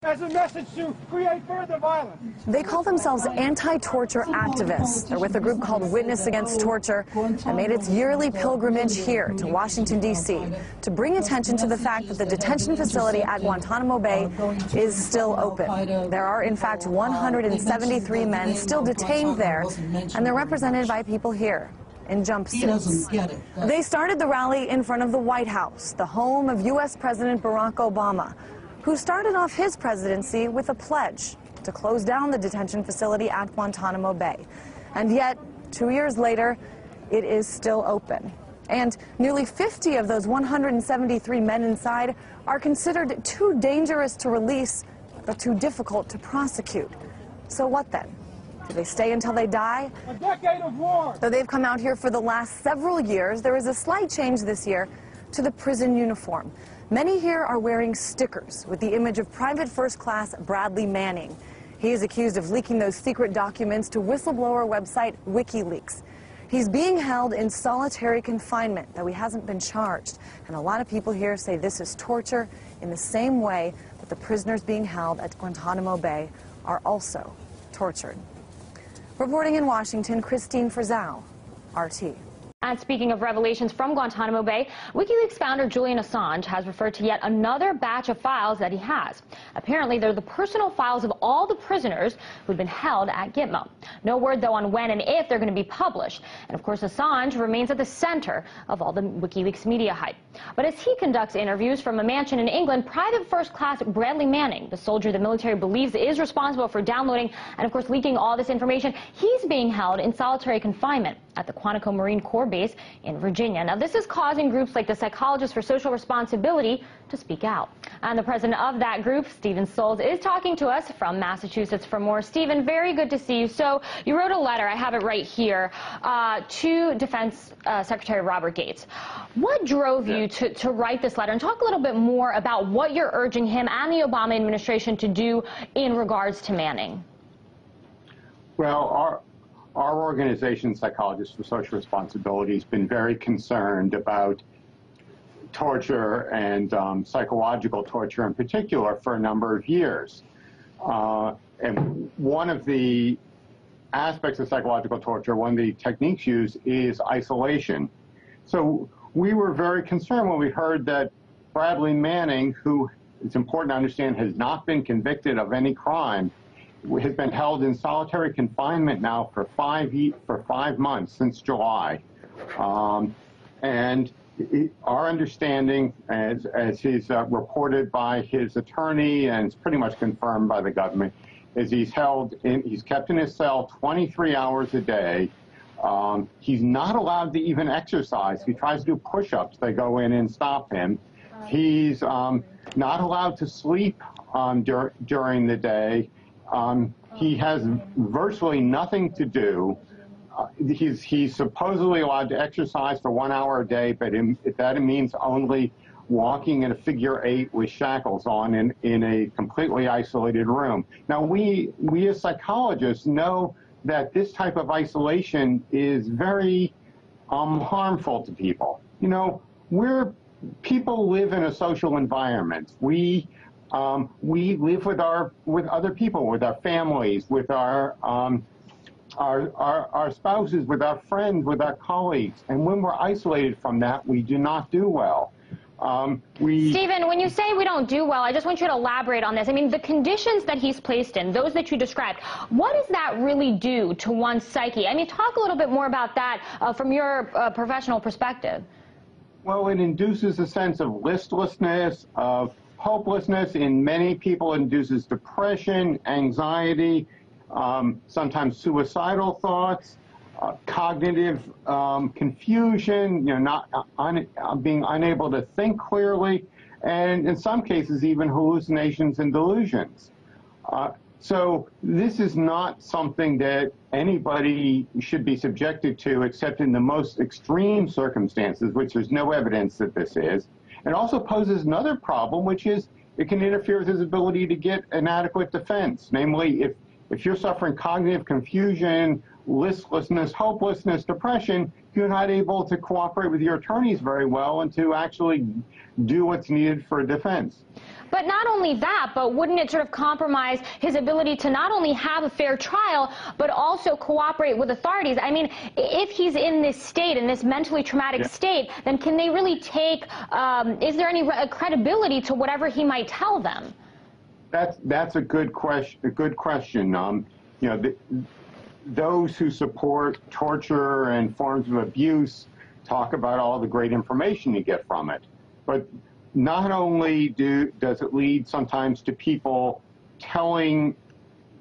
as a message to create further violence. They call themselves anti-torture activists. They're with a group called Witness Against Torture and made its yearly pilgrimage here to Washington, D.C. to bring attention to the fact that the detention facility at Guantanamo Bay is still open. There are, in fact, 173 men still detained there, and they're represented by people here in jumpsuits. They started the rally in front of the White House, the home of U.S. President Barack Obama, who started off his presidency with a pledge to close down the detention facility at Guantanamo Bay. And yet, 2 years later, it is still open. And nearly 50 of those 173 men inside are considered too dangerous to release, but too difficult to prosecute. So what then? Do they stay until they die? A decade of war. Though they've come out here for the last several years, there is a slight change this year to the prison uniform. Many here are wearing stickers with the image of Private First Class Bradley Manning. He is accused of leaking those secret documents to whistleblower website WikiLeaks. He's being held in solitary confinement, though he hasn't been charged. And a lot of people here say this is torture in the same way that the prisoners being held at Guantanamo Bay are also tortured. Reporting in Washington, Christine Frizzau, RT. And speaking of revelations from Guantanamo Bay, WikiLeaks founder Julian Assange has referred to yet another batch of files that he has. Apparently, they're the personal files of all the prisoners who've been held at Gitmo. No word, though, on when and if they're going to be published. And, of course, Assange remains at the center of all the WikiLeaks media hype. But as he conducts interviews from a mansion in England, Private First Class Bradley Manning, the soldier the military believes is responsible for downloading and, of course, leaking all this information, he's being held in solitary confinement at the Quantico Marine Corps Base in Virginia. Now, this is causing groups like the Psychologists for Social Responsibility to speak out. And the president of that group, Stephen Souls, is talking to us from Massachusetts for more. Stephen, very good to see you. So you wrote a letter, I have it right here, to Defense Secretary Robert Gates. What drove you to write this letter? And talk a little bit more about what you're urging him and the Obama administration to do in regards to Manning. Well, our organization, Psychologists for Social Responsibility, has been very concerned about torture and psychological torture in particular for a number of years. And one of the aspects of psychological torture, one of the techniques used, is isolation. So we were very concerned when we heard that Bradley Manning, who, it's important to understand, has not been convicted of any crime, has been held in solitary confinement now for 5 months, since July. And our understanding, as he's reported by his attorney and it's pretty much confirmed by the government, is he's kept in his cell 23 hours a day. He's not allowed to even exercise. He tries to do push-ups. They go in and stop him. He's not allowed to sleep during the day. He has virtually nothing to do. He's supposedly allowed to exercise for 1 hour a day, but that means only walking in a figure-8 with shackles on in a completely isolated room. Now, we as psychologists know that this type of isolation is very harmful to people. You know, people live in a social environment. We live with other people, with our families, with our spouses, with our friends, with our colleagues. And when we're isolated from that, we do not do well. Stephen, when you say we don't do well, I just want you to elaborate on this. I mean, the conditions that he's placed in, those that you described, what does that really do to one's psyche? I mean, talk a little bit more about that from your professional perspective. Well, it induces a sense of listlessness, of hopelessness. In many people, it induces depression, anxiety, sometimes suicidal thoughts, cognitive confusion, being unable to think clearly, and in some cases even hallucinations and delusions. So this is not something that anybody should be subjected to except in the most extreme circumstances, which there's no evidence that this is. It also poses another problem, which is it can interfere with his ability to get an adequate defense. Namely, if you're suffering cognitive confusion listlessness, hopelessness, depression, you're not able to cooperate with your attorneys very well and to actually do what's needed for defense. But not only that, but wouldn't it sort of compromise his ability to not only have a fair trial, but also cooperate with authorities? I mean, if he's in this state, in this mentally traumatic state, then can they really take, is there any credibility to whatever he might tell them? That's a good question. You know, those who support torture and forms of abuse talk about all the great information you get from it. But not only does it lead sometimes to people telling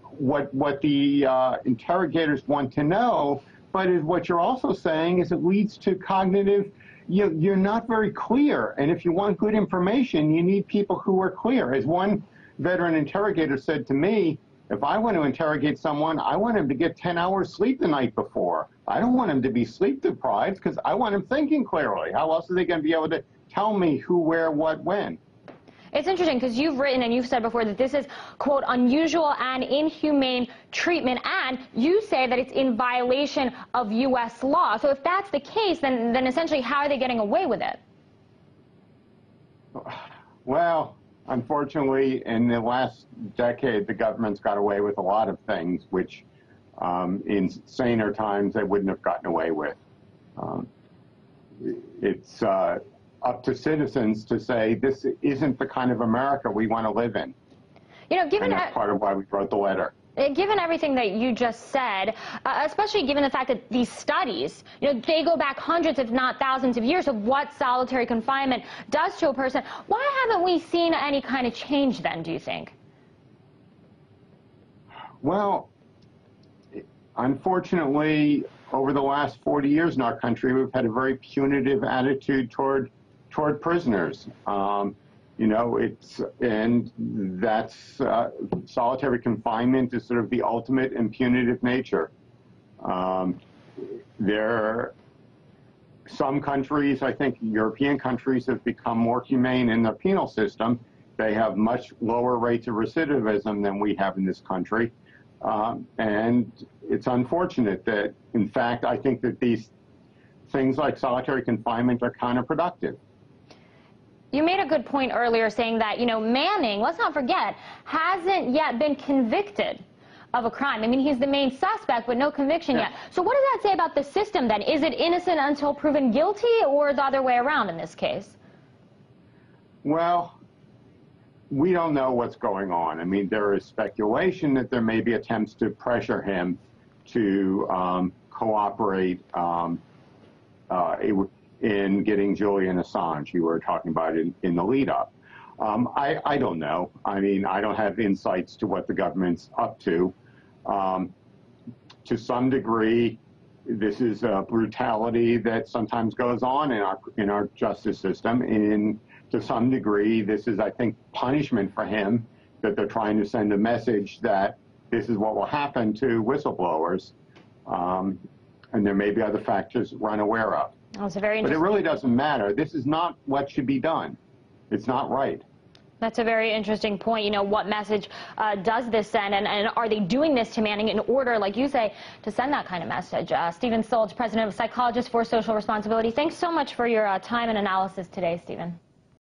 what the interrogators want to know, but what you're also saying is it leads to cognitive, you're not very clear. And if you want good information, you need people who are clear. As one veteran interrogator said to me, if I want to interrogate someone, I want him to get 10 hours sleep the night before. I don't want him to be sleep deprived because I want him thinking clearly. How else are they going to be able to tell me who, where, what, when? It's interesting because you've written and you've said before that this is, quote, unusual and inhumane treatment, and you say that it's in violation of U.S. law. So if that's the case, then essentially how are they getting away with it? Well, unfortunately, in the last decade, the government's got away with a lot of things which in saner times they wouldn't have gotten away with. It's up to citizens to say this isn't the kind of America we want to live in. You know, given that's part of why we wrote the letter. Given everything that you just said, especially given the fact that these studies, they go back hundreds, if not thousands of years of what solitary confinement does to a person, why haven't we seen any kind of change then, do you think? Well, unfortunately, over the last 40 years in our country, we've had a very punitive attitude toward prisoners. And that's solitary confinement is sort of the ultimate in punitive nature. Some countries, I think European countries, have become more humane in their penal system. They have much lower rates of recidivism than we have in this country. And it's unfortunate that, in fact, I think that these things like solitary confinement are counterproductive. You made a good point earlier saying that, Manning, let's not forget, hasn't yet been convicted of a crime. I mean, he's the main suspect, but no conviction yet. So what does that say about the system then? Is it innocent until proven guilty, or the other way around in this case? Well, we don't know what's going on. I mean, there is speculation that there may be attempts to pressure him to cooperate in getting Julian Assange. You were talking about it in the lead-up. I don't know. I mean, I don't have insights to what the government's up to. To some degree, this is a brutality that sometimes goes on in our justice system. To some degree, this is, I think, punishment for him, that they're trying to send a message that this is what will happen to whistleblowers. And there may be other factors we're unaware of. Oh, it's a very interesting. But it really doesn't matter. This is not what should be done. It's not right. That's a very interesting point. What message does this send? And are they doing this to Manning in order, like you say, to send that kind of message? Stephen Stoltz, president of Psychologists for Social Responsibility. Thanks so much for your time and analysis today, Stephen.